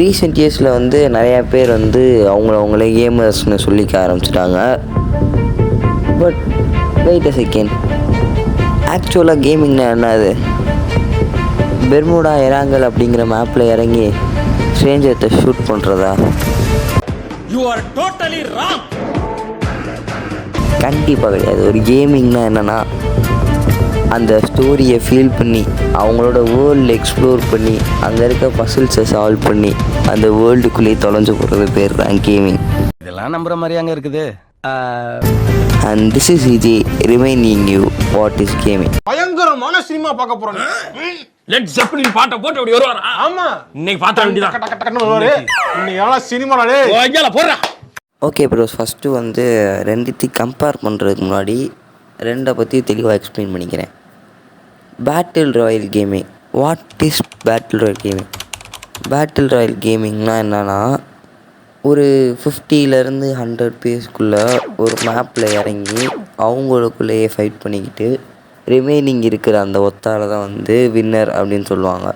Recent இயர்ஸில் வந்து நிறையா பேர் வந்து அவங்களே கேமர்ஸ்னு சொல்லிக்க ஆரம்பிச்சிட்டாங்க. பட் வெயிட் அ செகண்ட், ஆக்சுவலாக கேமிங்னா என்னது? பெர்முடா எராங்கல் அப்படிங்கிற மேப்பில் இறங்கி ஸ்ட்ரேஞ்சர்த்தை ஷூட் பண்ணுறதா? கண்டிப்பாக கிடையாது. ஒரு கேமிங்னா என்னென்னா அந்த ஸ்டோரியை ஃபீல் பண்ணி அவங்களோட வேர்ல்டு எக்ஸ்ப்ளோர் பண்ணி அங்கே இருக்க பசில்ஸை சால்வ் பண்ணி அந்த வேர்ல்டுக்குள்ளேயே தொலைஞ்சு போகிறது பேர் தான் கேமிங். இதெல்லாம் நம்புற மாதிரி அங்கே இருக்குது. And this is EG reminding you what is gaming. பயங்கரமான சினிமா பார்க்க போறோம். லெட் ஜெப்பலின் பாட்டை போட்டு அப்படி வருவாரா? ஆமா, இன்னைக்கு பார்த்தா வேண்டியதான். டக் டக் டக்னு வருவாரு. இன்னைக்கு எல்லாம் சினிமாடா டேய். ஓய்யால போறா. ஓகே ப்ரோஸ், ஃபஸ்ட்டு வந்து ரெண்டுத்தையும் கம்பேர் பண்ணுறதுக்கு முன்னாடி ரெண்டை பற்றி தெளிவாக எக்ஸ்பிளைன் பண்ணிக்கிறேன். Battle royale gaming. What is battle royale gaming? Battle royale கேமிங்னா என்னென்னா, ஒரு 50லேருந்து 100 பேர்ஸ்க்குள்ளே ஒரு மேப்பில் இறங்கி அவங்களுக்குள்ளேயே ஃபைட் பண்ணிக்கிட்டு ரிமைனிங் இருக்கிற அந்த ஒத்தால தான் வந்து வின்னர் அப்படின்னு சொல்லுவாங்க.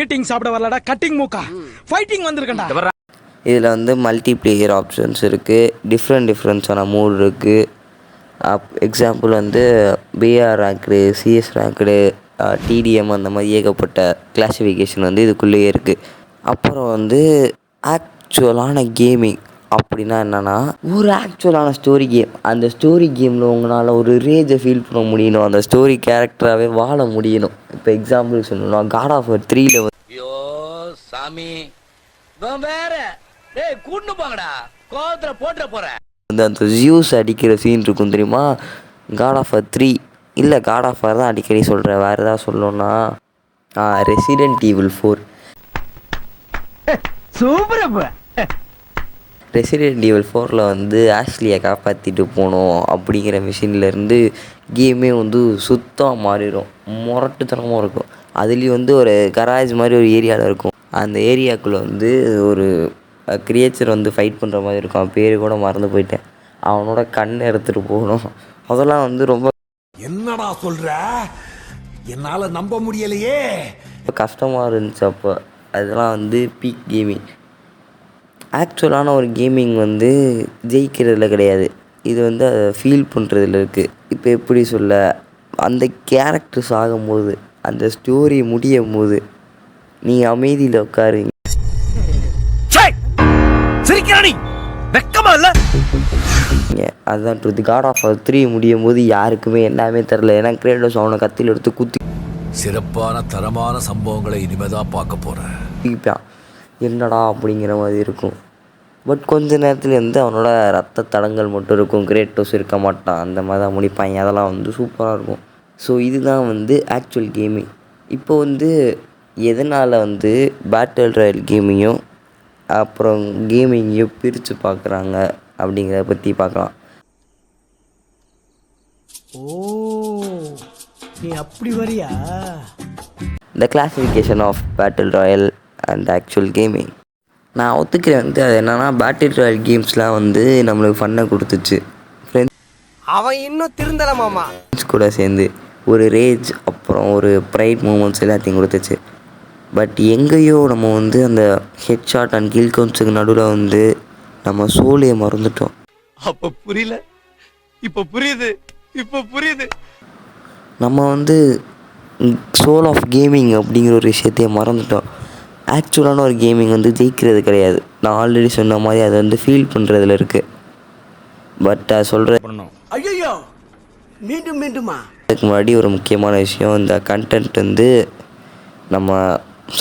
ஈட்டிங் சாப்பிட வரலடா, கட்டிங் மூக்கா, ஃபைட்டிங் வந்திருக்கேன்டா. இதில் வந்து மல்டி பிளேயர் ஆப்ஷன்ஸ் இருக்குது, டிஃப்ரெண்ட்ஸான மூட் இருக்குது. எக்ஸாம்பிள் வந்து BR ranked, CS ranked, TDM, அந்த மாதிரி ஏகப்பட்ட கிளாஸிஃபிகேஷன் வந்து இதுக்குள்ளேயே இருக்குது. அப்புறம் வந்து ஆக்சுவலான கேமிங் அப்படின்னா என்னென்னா, ஒரு ஆக்சுவலான ஸ்டோரி கேம். அந்த ஸ்டோரி கேமில் உங்களால் ஒரு ரேஜை ஃபீல் பண்ண முடியணும், அந்த ஸ்டோரி கேரக்டராகவே வாழ முடியணும். இப்போ எக்ஸாம்பிள் சொல்லணும்னா காட் ஆஃப் வார் 3ல் வந்து ஐயோ சாமி வேற டேய் கூண்டு போங்கடா, கோவத்துல போட்டுற போறேன். அந்த ஜியூஸ் அடிக்கிற சீன் இருக்கும் தெரியுமா? காட் ஆஃப் வார் 3 இல்லை, காட் ஆஃப் வார் தான் அடிக்கடி சொல்கிறேன். வேறு ஏதாவது சொல்லணும்னா Resident Evil 4. Super. Resident Evil 4ல் வந்து ஆஷ்லியை காப்பாற்றிட்டு போகணும் அப்படிங்கிற மிஷின்லேருந்து கேமே வந்து சுத்தமாக மாறிடும், முரட்டுத்தனமாக இருக்கும். அதுலேயும் வந்து ஒரு கராஜ் மாதிரி ஒரு ஏரியாவில் இருக்கும். அந்த ஏரியாக்குள்ளே வந்து ஒரு கிரியேச்சர் வந்து ஃபைட் பண்ணுற மாதிரி இருக்கும். அவன் பேர் கூட மறந்து போயிட்டேன். அவனோட கண்ணை எடுத்துகிட்டு போகணும். அதெல்லாம் வந்து ரொம்ப என்னடா சொல்ற, என்னால நம்ப முடியலையே, கஷ்டமாக இருந்துச்சு அப்போ. அதெல்லாம் வந்து பீக் கேமிங். ஆக்சுவலான ஒரு கேமிங் வந்து ஜெயிக்கிறதுல கிடையாது, இது வந்து அதை ஃபீல் பண்ணுறதுல இருக்குது. இப்போ எப்படி சொல்ல, அந்த கேரக்டர்ஸ் ஆகும்போது, அந்த ஸ்டோரி முடியும் போது நீ அமைதியில் உட்காருங்க. அதுதான் ட்ரூத். காட் ஆஃப் வார் 3 முடியும் போது யாருக்குமே எல்லாமே தெரில. ஏன்னா கிரேட்டோஸ் அவனை கத்தியில் எடுத்து குத்தி சிறப்பான தரமான சம்பவங்களை இனிமேதான் பார்க்க போறேன். என்னடா அப்படிங்கிற மாதிரி இருக்கும். பட் கொஞ்ச நேரத்தில் வந்து அவனோட ரத்த தடங்கள் மட்டும் இருக்கும், கிரேட்டோஸ் இருக்க மாட்டான். அந்த மாதிரி தான் முடிப்பாங்க. அதெல்லாம் வந்து சூப்பராக இருக்கும். ஸோ இதுதான் வந்து ஆக்சுவல் கேமிங். இப்போ வந்து எதனால் வந்து பேட்டில் ராயல் கேமிங்கும் அப்புறம் கேமிங்கையும் பிரித்து பார்க்குறாங்க அப்படிங்கிறத பற்றி பார்க்கலாம். ஓ, நீ அப்படி வரியா? The classification of battle royale and actual gaming. நான் ஒத்துக்கிறேன் வந்து அது என்னென்னா, பேட்டில் ராயல் கேம்ஸ்லாம் வந்து நம்மளுக்கு ஃபன்னை கொடுத்துச்சு. அவன் இன்னும் திருந்தலமாமா ஃப்ரெண்ட்ஸ் கூட சேர்ந்து ஒரு ரேஜ் அப்புறம் ஒரு ப்ரைட் மூமெண்ட்ஸ் எல்லாத்தையும் கொடுத்துச்சு. பட் எங்கேயோ நம்ம வந்து அந்த ஹெட் ஷாட் அண்ட் கில் கவுண்ட்ஸுக்கு நடுவில் வந்து நம்ம சோலையை மறந்துட்டோம். அப்ப புரியல, இப்ப புரியுது. நம்ம வந்து சோல் ஆஃப் கேமிங் அப்படிங்கிற ஒரு விஷயத்தையே மறந்துட்டோம். ஆக்சுவலான ஒரு கேமிங் வந்து ஜெயிக்கிறது கிடையாது. நான் ஆல்ரெடி சொன்ன மாதிரி அதை வந்து ஃபீல் பண்ணுறதுல இருக்குது. பட் அது சொல்கிறேன், ஐயோ மீண்டுமா அதுக்கு முன்னாடி ஒரு முக்கியமான விஷயம், இந்த கண்டென்ட் வந்து நம்ம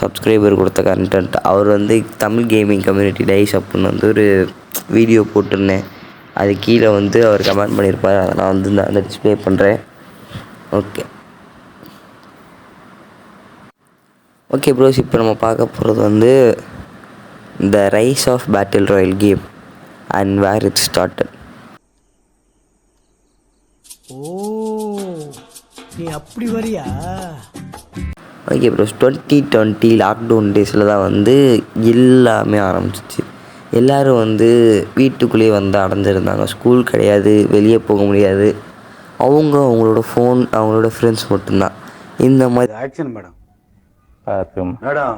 சப்ஸ்கிரைபர் கொடுத்த கண்டென்ட். அவர் வந்து தமிழ் கேமிங் கம்யூனிட்டி டைஸ் அப்படின்னு வந்து ஒரு வீடியோ போட்டிருந்தேன். அது கீழே வந்து அவர் கமெண்ட் பண்ணியிருப்பார். அதை நான் வந்து அந்த டிஸ்பிளே பண்ணுறேன். ஓகே ப்ரோஸ், இப்போ நம்ம பார்க்க போகிறது வந்து the rise of battle royale game and where it started. ஓ, நீ அப்படி வரியா? ஓகே ப்ரோஸ், 2020 லாக்டவுன் டேஸில் தான் வந்து எல்லாமே ஆரம்பிச்சிச்சு. எல்லோரும் வந்து வீட்டுக்குள்ளேயே வந்து அடைஞ்சிருந்தாங்க. ஸ்கூல் கிடையாது, வெளியே போக முடியாது. அவங்களோட ஃபோன், அவங்களோட ஃப்ரெண்ட்ஸ் மட்டும்தான். இந்த மாதிரி ஆக்ஷன் மேடம், மேடம்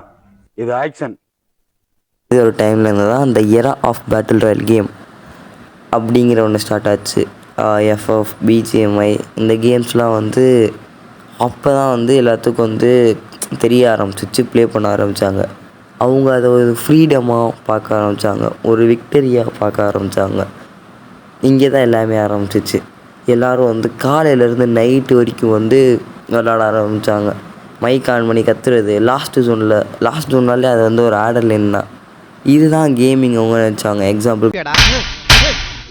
இது ஆக்ஷன். இது ஒரு டைம்லேருந்து தான் அந்த era of battle royale game அப்படிங்கிற ஒன்று ஸ்டார்ட் ஆச்சு. எஃப்எஃப், பிஜிஎம்ஐ இந்த கேம்ஸ்லாம் வந்து அப்போ தான் வந்து எல்லாத்துக்கும் வந்து தெரிய ஆரம்பிச்சிச்சு, ப்ளே பண்ண ஆரம்பித்தாங்க. அவங்க அதை ஒரு ஃப்ரீடமாக பார்க்க ஆரம்பித்தாங்க, ஒரு விக்டரியாக பார்க்க ஆரம்பித்தாங்க. இங்கே தான் எல்லாமே ஆரம்பிச்சிச்சு. எல்லோரும் வந்து காலையிலேருந்து நைட்டு வரைக்கும் வந்து விளாட ஆரம்பித்தாங்க. மைக் ஆன் பண்ணி கத்துறது, லாஸ்ட் ஜோன்னாலே அது வந்து ஒரு ஆர்டர் லைன் தான். இதுதான் கேமிங் அவங்க நினச்சாங்க. எக்ஸாம்பிள்,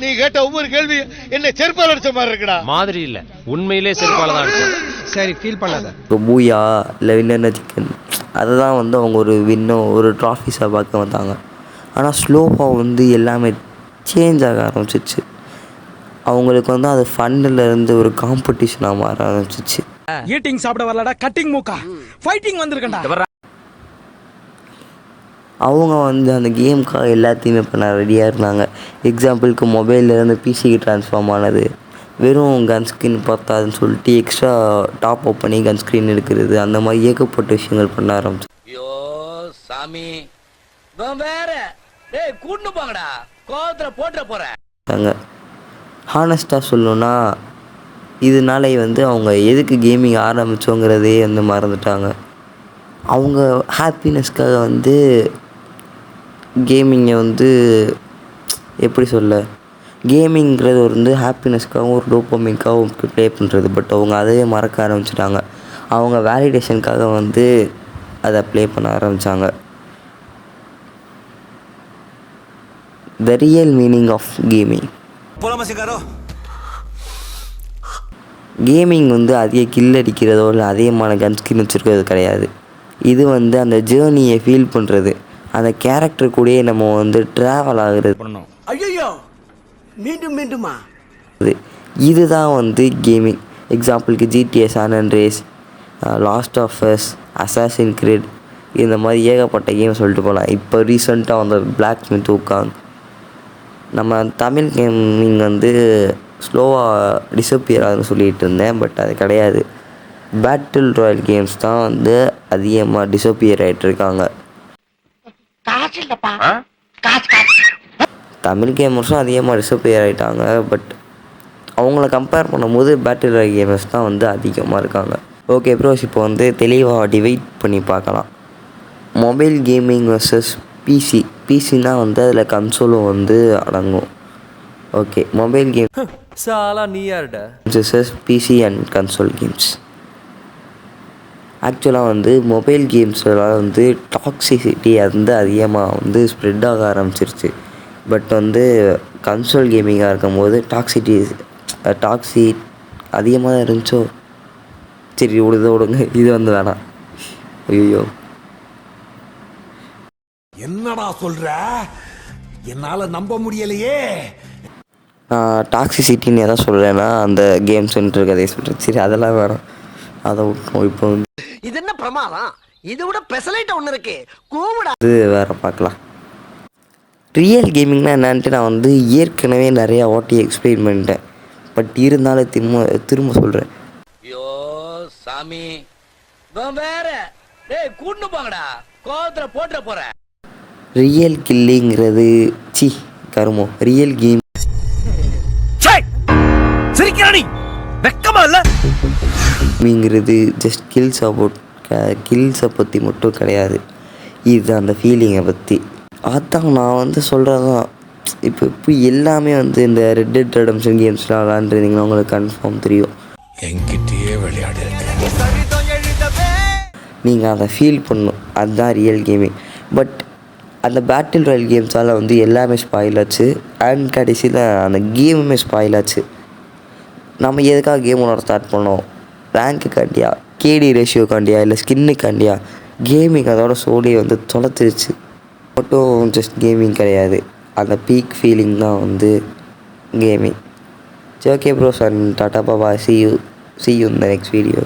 நீ கேட்ட ஒவ்வொரு கேள்வி என்ன செருப்பால் அடிச்ச மாதிரி இருக்குடா. மாதிரி இல்ல, உண்மையிலே செருப்பால தான் அடிச்சது. சரி, ஃபீல் பண்ணாத. பூயா இல்லை வின்னர் சிக்கன், அதை தான் வந்து அவங்க ஒரு ட்ராஃபிஸாக பார்க்க வந்தாங்க. ஆனால் ஸ்லோவாக வந்து எல்லாமே சேஞ்ச் ஆக ஆரம்பிச்சிச்சு. அவங்களுக்கு வந்து அது ஃபன்னிலேருந்து ஒரு காம்படிஷனாக மாற ஆரம்பிச்சிச்சு. ஈட்டிங் சாப்பிட வரலடா கட்டிங் மூக்கா, ஃபைட்டிங் வந்திருக்கேன்டா. அவங்க வந்து அந்த கேமுக்காக எல்லாத்தையுமே பண்ண ரெடியாக இருந்தாங்க. எக்ஸாம்பிளுக்கு மொபைல்லேருந்து பிசிக்கு ட்ரான்ஸ்ஃபார்ம் ஆனது, வெறும் கன் ஸ்க்ரீன் பார்த்தாதுன்னு சொல்லிட்டு எக்ஸ்ட்ரா டாப் அப் பண்ணி கன் ஸ்க்ரீன் எடுக்கிறது, அந்த மாதிரி ஏகப்பட்ட விஷயங்கள் பண்ண ஆரம்பிச்சு. ஐயோ சாமி, வேற கூட்டு போங்கடா, கோவத்துல போட்டுற போறேன். ஹானஸ்ட்டாக சொல்லணுன்னா இதனால வந்து அவங்க எதுக்கு கேமிங் ஆரம்பித்தோங்கிறதே வந்து மறந்துட்டாங்க. அவங்க ஹாப்பினஸ்க்காக வந்து கேமிங்கை வந்து எப்படி சொல்ல, கேமிங்கிறது வந்து ஹாப்பினஸ்க்காகவும் ஒரு டோப்பமின்காகவும் ப்ளே பண்ணுறது. பட் அவங்க அதையே மறக்க ஆரம்பிச்சிட்டாங்க. அவங்க வேலிடேஷனுக்காக வந்து அதை ப்ளே பண்ண ஆரம்பித்தாங்க. The real meaning of gaming, gaming வந்து அதிக கில் அடிக்கிறதோ இல்லை அதிகமான கன் ஸ்கின் வச்சுருக்கிறது கிடையாது. இது வந்து அந்த ஜேர்னியை ஃபீல் பண்ணுறது, அந்த கேரக்டர் கூடயே நம்ம வந்து ட்ராவல் ஆகுறது. ஐயோ, மீண்டும் மீண்டுமா? இதுதான் வந்து கேமிங். எக்ஸாம்பிளுக்கு GTA San Andreas, Last of Us, Assassin's Creed, இந்த மாதிரி ஏகப்பட்ட கேம் சொல்லிட்டு போகலாம். இப்போ ரீசெண்டாக வந்த பிளாக் ஸ்மித் ஊகாங். நம்ம தமிழ் கேமிங் வந்து ஸ்லோவாக டிஸப்பியர் ஆகுதுன்னு சொல்லிகிட்டு இருந்தேன், பட் அது கிடையாது. பேட்டில் ராயல் கேம்ஸ் தான் வந்து அதிகமாக டிஸப்பியர் ஆகிட்டு இருக்காங்க. தமிழ் கேமர்ஸும் அதிகமாக டிஸப்பியர் ஆகிட்டாங்க, பட் அவங்கள கம்பேர் பண்ணும்போது பேட்டில் ராயல் கேமர்ஸ் தான் வந்து அதிகமாக இருக்காங்க. ஓகே ப்ரோஸ், இப்போ வந்து தெளிவாக டிவைட் பண்ணி பார்க்கலாம். மொபைல் கேமிங் வர்சஸ் பிசினா வந்து அதில் கன்சோலும் வந்து அடங்கும். Okay, mobile game versus PC and console games. ஆக்சுவலாக வந்து மொபைல் கேம்ஸ்லாம் வந்து டாக்ஸிசிட்டி வந்து அதிகமாக வந்து ஸ்ப்ரெட் ஆக ஆரம்பிச்சிருச்சு. பட் வந்து கன்சோல் கேமிங்காக இருக்கும் போது டாக்ஸி அதிகமாக தான் இருந்துச்சோ. சரி விடுங்க, இது வந்து வேணாம். ஐயோ, என்னடா சொல்ற, என்னால நம்ப முடியலையே. நான் டாக்ஸிசிட்டின்னு எதாவது சொல்கிறேன்னா அந்த கேம் சென்டர் கதையை சொல்கிறேன். சரி, அதெல்லாம் வேணாம், அதை விட்டோம். இப்போ வந்து இது என்ன பிரமாதம், இதை விட பெசலைட் ஒன்று இருக்கு, கூவிடா. இது வேறு பார்க்கலாம். ரியல் கேமிங்னா என்னான்ட்டு நான் வந்து ஏற்கனவே நிறையா வாட்டி எக்ஸ்பிளைன் பண்ணிட்டேன். பட் இருந்தாலும் திரும்ப சொல்கிறேன். ஐயோ சாமி, வேற கூட்டு போங்கடா, கோவத்துல போட்டுற போறேன். ரியல் கில்லிங்கிறது கருமோ. ரியல் கேம் ஜஸ்ட் கில்ஸை பற்றி மட்டும் கிடையாது, இது அந்த ஃபீலிங்கை பற்றி. அதான் நான் வந்து சொல்கிறதான். இப்போ எல்லாமே வந்து இந்த ரெட் டெட் ரெடம்ஷன் கேம்ஸ்லாம் விளாண்டுருந்தீங்கன்னா உங்களுக்கு கன்ஃபார்ம் தெரியும். என்கிட்டயே விளையாடு, நீங்கள் அதை ஃபீல் பண்ணணும், அதுதான் ரியல் கேமிங். பட் அந்த பேட்டில் ராயல் கேம்ஸால் வந்து எல்லாமே ஸ்பாயில் ஆச்சு. அண்ட் கடைசியில் அந்த கேமுமே ஸ்பாயில் ஆச்சு. நம்ம எதுக்காக கேம் விளாட ஸ்டார்ட் பண்ணோம்? ரேங்க்குக்காண்டியா, கேடி ரேஷியோக்காண்டியா, இல்லை ஸ்கின்னுக்காண்டியா? கேமிங் அதோட சோடியை வந்து தொலைச்சிருச்சு. மட்டும் ஜஸ்ட் கேமிங் கிடையாது, அந்த பீக் ஃபீலிங் தான் வந்து கேமிங். சரி, okay bros, and tata Baba, see you in the next video.